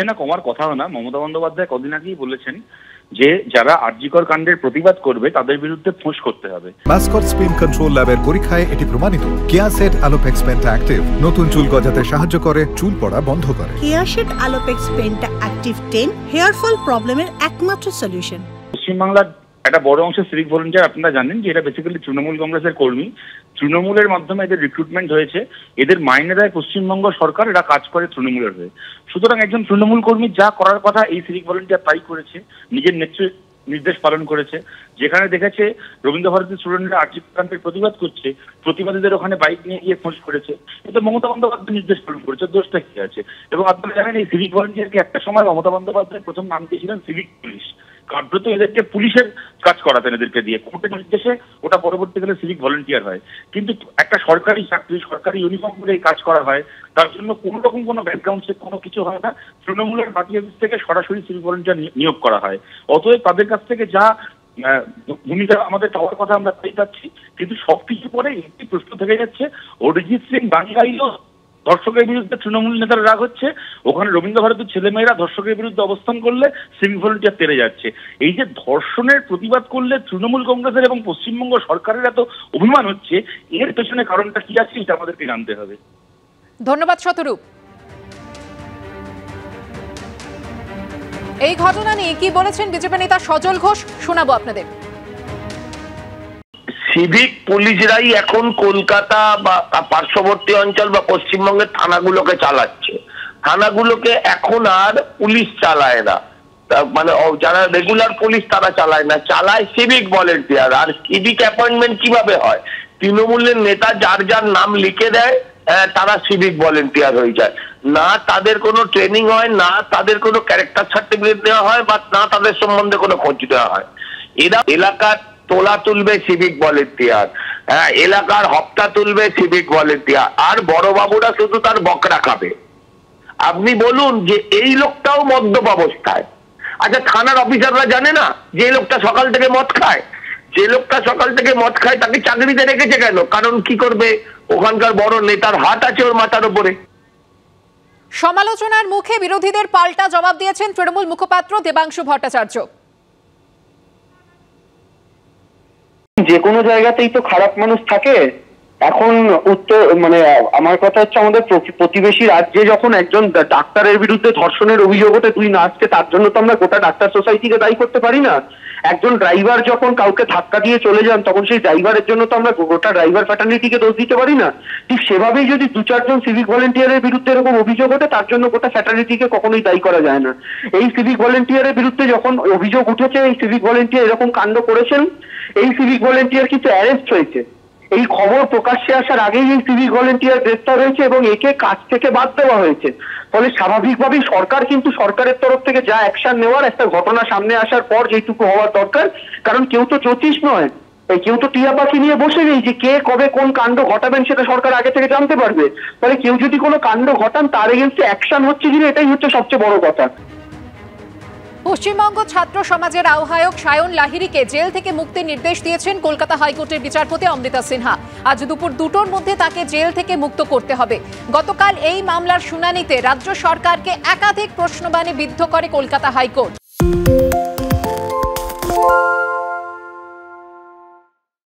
কমছে না, কমার কথাও না। মমতা বন্দ্যোপাধ্যায় কদিন আগেই বলেছেন যে যারা আরজিকর কাণ্ডের প্রতিবাদ করবে তাদের বিরুদ্ধে ফোঁস করতে হবে। মাসকট স্পিন কন্ট্রোল ল্যাবের পরীক্ষায় এটি প্রমাণিত। কেয়াসেট আলোপেক্স পেন্টা অ্যাক্টিভ নতুন চুল গজাতে সাহায্য করে, চুল পড়া বন্ধ করে। Keya Seth Alopex penta active 10 hair fall প্রবলেমের একমাত্র সলিউশন। পশ্চিমবাংলার একটা বড় অংশের সিভিক ভলেন্টিয়ার আপনারা জানেন যে এরা বেসিক্যালি তৃণমূল কংগ্রেসের কর্মী। তৃণমূলের মাধ্যমে এদের রিক্রুটমেন্ট হয়েছে, এদের মাইনে দেয় পশ্চিমবঙ্গ সরকার, এরা কাজ করে তৃণমূলের হয়ে। সুতরাং একজন তৃণমূল কর্মী যা করার কথা এই সিভিক ভলেন্টিয়ার তাই করেছে, নিজের নির্দেশ পালন করেছে। যেখানে দেখেছে রবীন্দ্রভারতী স্টুডেন্টরা আর্জিকর কাণ্ডের প্রতিবাদ করছে, প্রতিবাদীদের ওখানে বাইক নিয়ে গিয়ে খোঁজ করেছে, এটা মমতা বন্দ্যোপাধ্যায় নির্দেশ পালন করেছে, দোষটা কি আছে? এবং আপনারা জানেন এই সিভিক ভলেন্টিয়ারকে একটা সময় মমতা বন্দ্যোপাধ্যায় প্রথম নাম দিয়েছিলেন সিভিক পুলিশ। কার্যত এদেরকে পুলিশের কাজ করাতেন এদেরকে দিয়ে, কোর্টের নির্দেশে ওটা পরবর্তীকালে সিভিক ভলেন্টিয়ার হয়। কিন্তু একটা সরকারি চাকরি, সরকারি ইউনিফর্ম পরে কাজ করা হয়, তার জন্য কোনো রকম কোনো ব্যাকগ্রাউন্ড চেক কোনো কিছু হয় না। তৃণমূলের পার্টি অফিস থেকে সরাসরি সিভিক ভলেন্টিয়ার নিয়োগ করা হয়। অতএব তাদের কাছ থেকে যা ভূমিকা আমাদের পাওয়ার কথা আমরা তাই পাচ্ছি। কিন্তু সবকিছু পরে একটি প্রশ্ন থেকে যাচ্ছে, অরিজিৎ সিং গান গাইলেও ধর্ষকের বিরুদ্ধে তৃণমূল নেতারা রাগ হচ্ছে, ওখানে রবীন্দ্রভারতীর ছেলেমেয়েরা ধর্ষকের বিরুদ্ধে অবস্থান করলে সিভিক ভলেন্টিয়ার তেড়ে যাচ্ছে। এই যে ধর্ষণের প্রতিবাদ করলে তৃণমূল কংগ্রেসের এবং পশ্চিমবঙ্গ সরকারের এত অভিমান হচ্ছে, এর পেছনে কারণটা কি আছে এটা আমাদেরকে জানতে হবে। ধন্যবাদ শতরূপ। এই ঘটনা নিয়ে কি বলেছেন বিজেপি নেতা সজল ঘোষ, শোনাবো আপনাদের। সিভিক পুলিশরাই এখন কলকাতা বা পার্শ্ববর্তী অঞ্চল বা পশ্চিমবঙ্গের থানাগুলোকে চালাচ্ছে। থানাগুলোকে এখন আর পুলিশ চালায় না, মানে যারা রেগুলার পুলিশ তারা চালায় না, চালায় সিভিক ভলেন্টিয়ার। আর সিভিক অ্যাপয়েন্টমেন্ট কিভাবে হয়? তৃণমূলের নেতা যার যার নাম লিখে দেয়, তারা সিভিক ভলেন্টিয়ার হয়ে যায়। না তাদের কোনো ট্রেনিং হয়, না তাদের কোনো ক্যারেক্টার সার্টিফিকেট দেওয়া হয়, বা না তাদের সম্বন্ধে কোনো খোঁজ দেওয়া হয়। এরা এলাকার তোলা তুলবে সিভিক ভলেন্টিয়ার, এলাকার হপ্তা তুলবে সিভিক ভলেন্টিয়ার, আর বড় বাবুরা শুধু তার বকরা খাবে। আপনি বলুন যে এই লোকটাও মদ্যপ অবস্থায়। আচ্ছা, থানার অফিসাররা জানে না যে লোকটা সকাল থেকে মদ খায়? যে লোকটা সকাল থেকে মদ খায় তাকে চাকরিতে রেখেছে কেন? কারণ কি করবে, ওখানকার বড় নেতার হাত আছে ওর মাথার উপরে। সমালোচনার মুখে বিরোধীদের পাল্টা জবাব দিয়েছেন তৃণমূল মুখপাত্র দেবাংশু ভট্টাচার্য। যে কোনো জায়গাতেই তো খারাপ মানুষ থাকে। এখন মানে আমার কথা হচ্ছে, আমাদের প্রতিবেশী রাজ্যে যখন একজন ডাক্তারের বিরুদ্ধে ধর্ষণের অভিযোগ ওঠে, তুই নাচছে, তার জন্য তো আমরা গোটা ডাক্তার সোসাইটিকে দায়ী করতে পারি না। একজন ড্রাইভার যখন কাউকে ধাক্কা দিয়ে চলে যান, তখন সেই ড্রাইভারের জন্য তো আমরা গোটা ড্রাইভার ফ্যাটার্নিটিকে দোষ দিতে পারি না। ঠিক সেভাবেই যদি 2-4 জন সিভিক ভলেন্টিয়ারের বিরুদ্ধে এরকম অভিযোগ ওঠে, তার জন্য গোটা ফ্যাটার্নিটিকে কখনোই দায়ী করা যায় না। এই সিভিক ভলেন্টিয়ারের বিরুদ্ধে যখন অভিযোগ উঠেছে, এই সিভিক ভলেন্টিয়ার এরকম কাণ্ড করেছেন, এই সিভিক ভলেন্টিয়ার কিন্তু অ্যারেস্ট হয়েছে। এই খবর প্রকাশ্যে আসার আগেই এই সিভিক ভলেন্টিয়ার গ্রেফতার হয়েছে এবং একে কাজ থেকে বাদ দেওয়া হয়েছে। ফলে স্বাভাবিকভাবেই সরকার কিন্তু সরকারের তরফ থেকে যা অ্যাকশন নেওয়ার, একটা ঘটনা সামনে আসার পর যেটুকু হওয়ার দরকার, কারণ কেউ তো জ্যোতিষ নয়, কেউ তো টিয়া পাখি নিয়ে বসে নেই যে কে কবে কোন কাণ্ড ঘটাবেন সেটা সরকার আগে থেকে জানতে পারবে। ফলে কেউ যদি কোনো কাণ্ড ঘটান, তার এগেইনস্টে অ্যাকশন হচ্ছে কিনা, এটাই হচ্ছে সবচেয়ে বড় কথা। পশ্চিমবঙ্গ ছাত্র সমাজের আহ্বায়ক সায়ন লাহিড়ীকে জেল থেকে মুক্তির নির্দেশ দিয়েছেন কলকাতা হাইকোর্টের বিচারপতি অমৃতা সিনহা। আজ দুপুর 2টোর মধ্যে তাকে জেল থেকে মুক্ত করতে হবে। গতকাল এই মামলার শুনানিতে রাজ্য সরকারকে একাধিক প্রশ্নবাণে বিদ্ধ করে কলকাতা হাইকোর্ট।